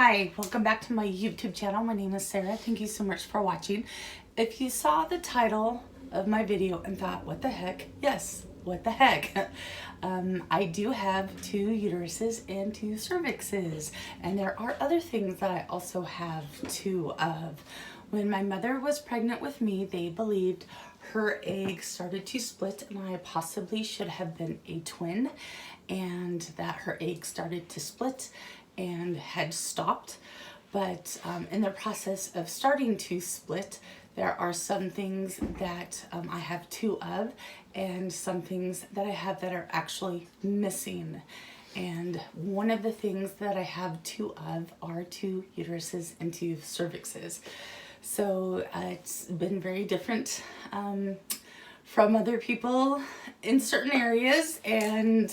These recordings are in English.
Hi, welcome back to my YouTube channel. My name is Sarah. Thank you so much for watching. If you saw the title of my video and thought, what the heck? Yes, what the heck? I do have 2 uteruses and 2 cervixes, and there are other things that I also have 2 of. When my mother was pregnant with me, they believed her egg started to split and I possibly should have been a twin, and that her egg started to split and had stopped. But in the process of starting to split, there are some things that I have 2 of and some things that I have that are actually missing. And one of the things that I have 2 of are 2 uteruses and 2 cervixes. So it's been very different from other people in certain areas, and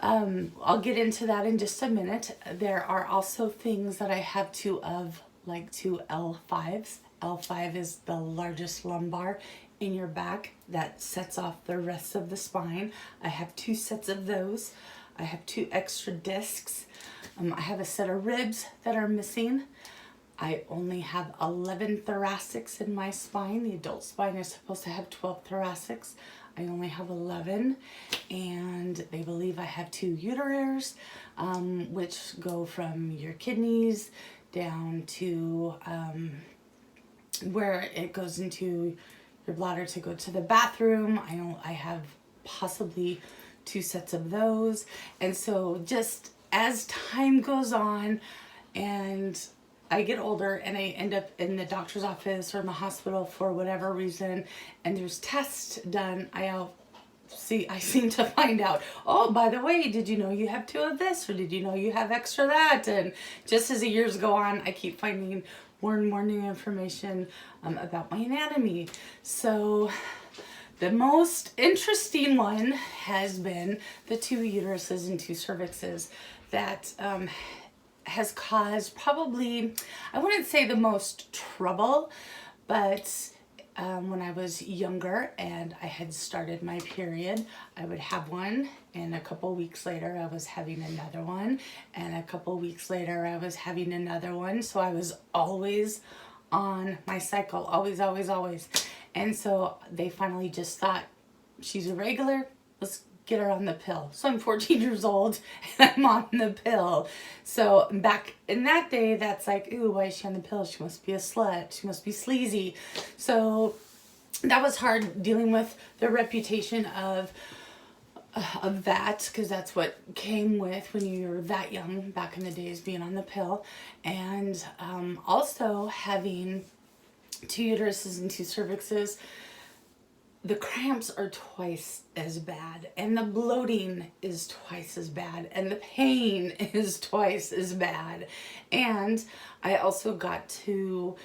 I'll get into that in just a minute. There are also things that I have 2 of, like 2 L5s. L5 is the largest lumbar in your back that sets off the rest of the spine. I have 2 sets of those. I have 2 extra discs. I have a set of ribs that are missing. I only have 11 thoracics in my spine. The adult spine is supposed to have 12 thoracics. I only have 11, and they believe I have 2 uterers, which go from your kidneys down to where it goes into your bladder to go to the bathroom. I have possibly 2 sets of those. And so just as time goes on and I get older and I end up in the doctor's office or in the hospital for whatever reason, and there's tests done, I seem to find out, oh, by the way, did you know you have 2 of this, or did you know you have extra that? And just as the years go on, I keep finding more and more new information about my anatomy. So the most interesting one has been the 2 uteruses and 2 cervixes that has caused probably, I wouldn't say the most trouble, but when I was younger and I had started my period, I would have one, and a couple weeks later I was having another one, and a couple weeks later I was having another one. So I was always on my cycle, always, always, always. And so they finally just thought, she's irregular, let's get her on the pill. So I'm 14 years old and I'm on the pill. So back in that day, that's like, ooh, why is she on the pill? She must be a slut. She must be sleazy. So that was hard, dealing with the reputation of that, because that's what came with when you were that young back in the days, being on the pill. And also having 2 uteruses and 2 cervixes, the cramps are twice as bad, and the bloating is twice as bad, and the pain is twice as bad. And I also got to,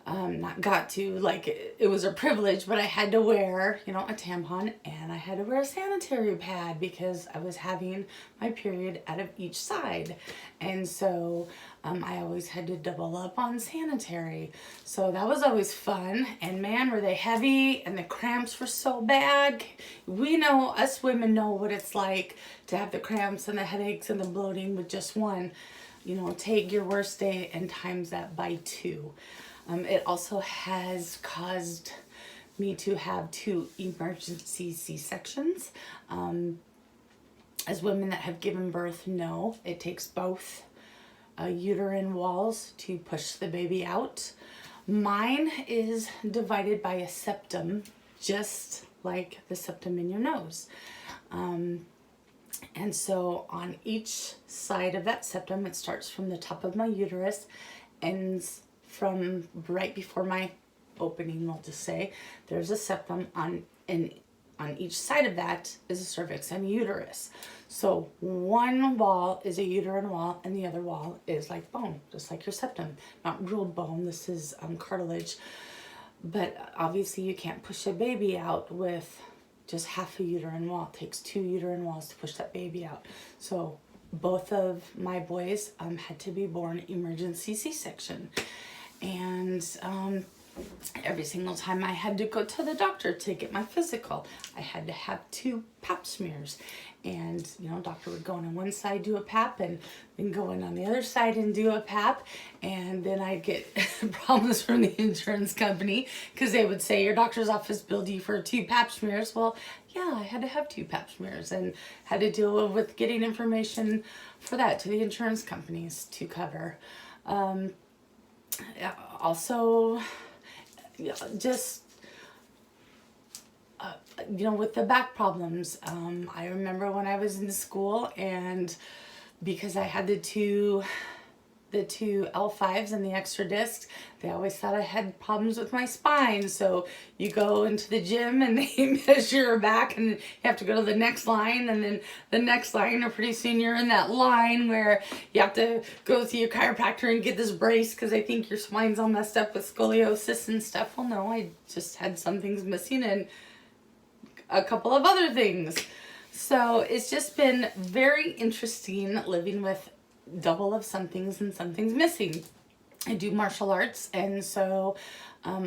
like, it was a privilege, but I had to wear, a tampon, and I had to wear a sanitary pad because I was having my period out of each side. And so I always had to double up on sanitary. So that was always fun. And man, were they heavy, and the cramps were so bad. We know, us women know what it's like to have the cramps and the headaches and the bloating with just one. Take your worst day and times that by 2. It also has caused me to have 2 emergency C-sections. As women that have given birth know, it takes both uterine walls to push the baby out. Mine is divided by a septum, just like the septum in your nose. And so on each side of that septum, it starts from the top of my uterus, ends from right before my opening, we'll just say. There's a septum on each side of that is a cervix and a uterus. So one wall is a uterine wall and the other wall is like bone, just like your septum. Not real bone, this is cartilage. But obviously you can't push a baby out with just half a uterine wall. It takes 2 uterine walls to push that baby out. So both of my boys had to be born emergency C-section. And every single time I had to go to the doctor to get my physical, I had to have 2 pap smears. And, you know, doctor would go in on one side, do a pap, and then go in on the other side and do a pap. And then I'd get problems from the insurance company because they would say, your doctor's office billed you for 2 pap smears. Well, yeah, I had to have 2 pap smears and had to deal with getting information for that to the insurance companies to cover. Also, just you know, with the back problems, I remember when I was in school, and because I had the two L5s and the extra discs, they always thought I had problems with my spine. So you go into the gym and they measure your back, and you have to go to the next line, and then the next line, or pretty soon you're in that line where you have to go see your chiropractor and get this brace because I think your spine's all messed up with scoliosis and stuff. Well, no, I just had some things missing and a couple of other things. So it's just been very interesting living with double of some things and some things missing. I do martial arts, and so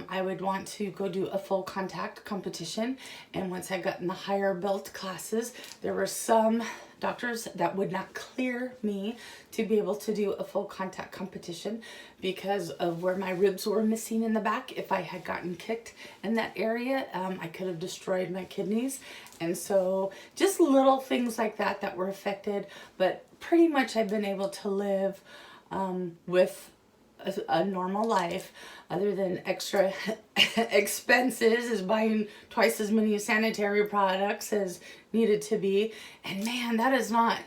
I would want to go do a full contact competition. And once I got in the higher belt classes, there were some doctors that would not clear me to be able to do a full contact competition because of where my ribs were missing in the back. If I had gotten kicked in that area, I could have destroyed my kidneys. And so just little things like that that were affected, but pretty much I've been able to live with a normal life, other than extra expenses, is buying twice as many sanitary products as needed to be. And man, that is not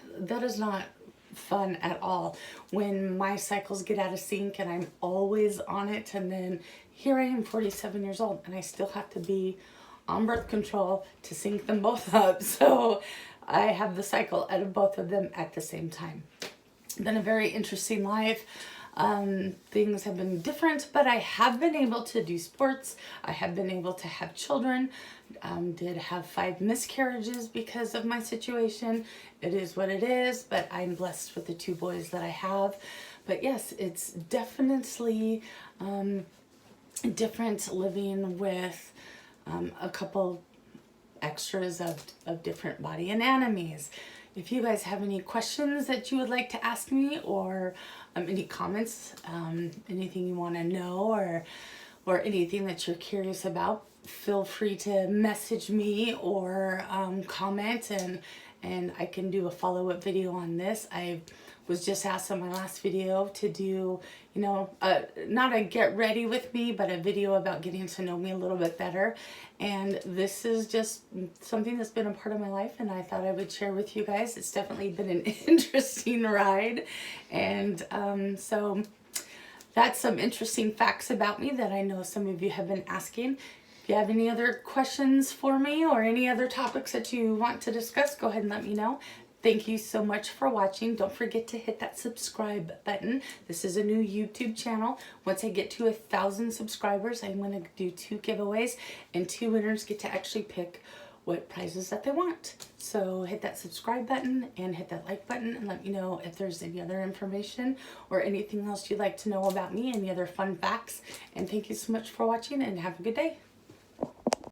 fun at all when my cycles get out of sync and I'm always on it. And then here I am, 47 years old, and I still have to be on birth control to sync them both up. So I have the cycle out of both of them at the same time. Been a very interesting life. Things have been different, but I have been able to do sports. I have been able to have children. Did have 5 miscarriages because of my situation. It is what it is, but I'm blessed with the 2 boys that I have. But yes, it's definitely different living with a couple extras of different body anatomies. If you guys have any questions that you would like to ask me, or any comments, anything you want to know, or anything that you're curious about, feel free to message me or comment, and I can do a follow-up video on this. I was just asked on my last video to do, you know, not a get ready with me, but a video about getting to know me a little bit better. And this is just something that's been a part of my life, and I thought I would share with you guys. It's definitely been an interesting ride. And so that's some interesting facts about me that I know some of you have been asking. If you have any other questions for me or any other topics that you want to discuss, go ahead and let me know. Thank you so much for watching. Don't forget to hit that subscribe button. This is a new YouTube channel. Once I get to 1,000 subscribers, I'm going to do 2 giveaways, and 2 winners get to actually pick what prizes that they want. So hit that subscribe button and hit that like button, and let me know if there's any other information or anything else you'd like to know about me, any other fun facts. And thank you so much for watching, and have a good day.